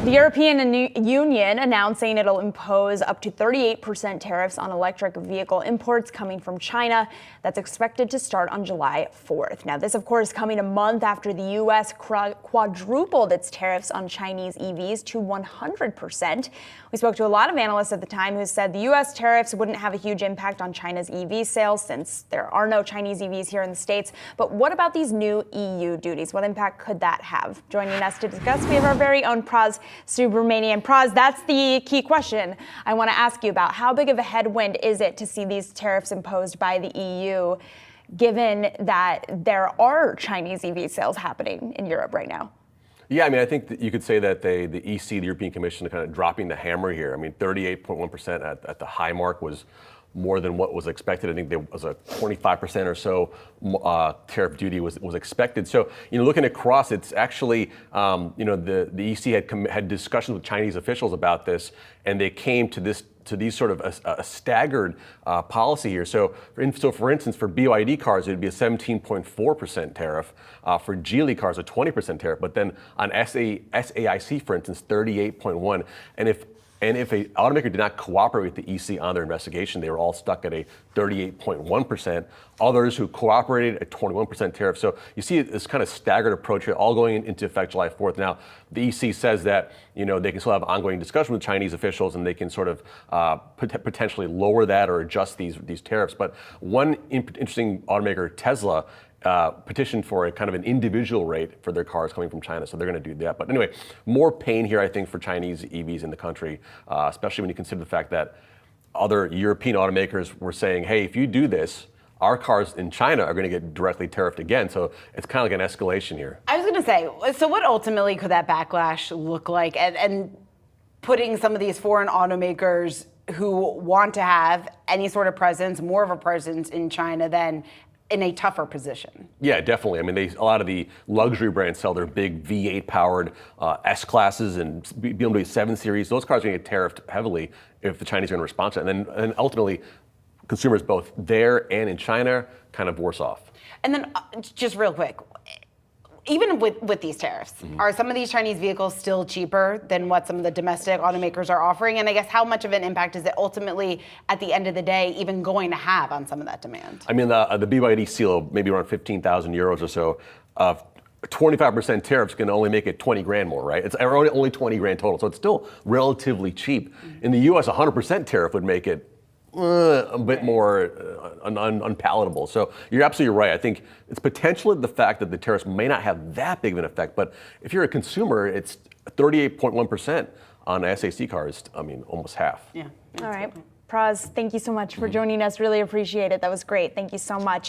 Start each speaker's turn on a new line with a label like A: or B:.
A: The European Union announcing it'll impose up to 38% tariffs on electric vehicle imports coming from China. That's expected to start on July 4th. Now, this, of course, coming a month after the U.S. quadrupled its tariffs on Chinese EVs to 100%. We spoke to a lot of analysts at the time who said the U.S. tariffs wouldn't have a huge impact on China's EV sales since there are no Chinese EVs here in the States. But what about these new EU duties? What impact could that have? Joining us to discuss, we have our very own Pras Subramanian. Pras, that's the key question I want to ask you about. How big of a headwind is it to see these tariffs imposed by the EU, given that there are Chinese EV sales happening in Europe right now?
B: Yeah, I mean, I think that you could say that the EC, the European Commission, are kind of dropping the hammer here. I mean, 38.1% at the high mark was more than what was expected. I think there was a 25% or so tariff duty was expected. So, looking across, it's actually, the EC had discussions with Chinese officials about this, and they came to these sort of a staggered policy here. So for instance, for BYD cars, it would be a 17.4% tariff. For Geely cars, a 20% tariff. But then on SAIC, for instance, 38.1. And if an automaker did not cooperate with the EC on their investigation, they were all stuck at a 38.1%. Others who cooperated, a 21% tariff. So you see this kind of staggered approach here, all going into effect July 4th. Now, the EC says that they can still have ongoing discussion with Chinese officials, and they can sort of potentially lower that or adjust these tariffs. But one interesting automaker, Tesla, petitioned for a kind of an individual rate for their cars coming from China, so they're going to do that. But anyway, more pain here, I think, for Chinese EVs in the country, especially when you consider the fact that other European automakers were saying, hey, if you do this, our cars in China are going to get directly tariffed again. So it's kind of like an escalation here.
C: I was going to say, so what ultimately could that backlash look like? And putting some of these foreign automakers who want to have any sort of presence, more of a presence in China than in a tougher position.
B: Yeah, definitely. I mean, a lot of the luxury brands sell their big V8 powered S-classes and BMW 7 Series. Those cars are going to get tariffed heavily if the Chinese are going to respond to it. And ultimately, consumers both there and in China kind of worse off.
C: And then just real quick, even with these tariffs, are some of these Chinese vehicles still cheaper than what some of the domestic automakers are offering? And I guess how much of an impact is it ultimately, at the end of the day, even going to have on some of that demand?
B: I mean, the BYD seal, maybe around 15,000 euros or so, 25% tariffs can only make it 20 grand more, right? It's only 20 grand total, so it's still relatively cheap. In the US, 100% tariff would make it a bit more unpalatable. So you're absolutely right. I think it's potentially the fact that the tariffs may not have that big of an effect, but if you're a consumer, it's 38.1% on SAC cars. I mean, almost half.
C: Yeah.
A: All right. Pras, thank you so much for joining us. Really appreciate it. That was great. Thank you so much.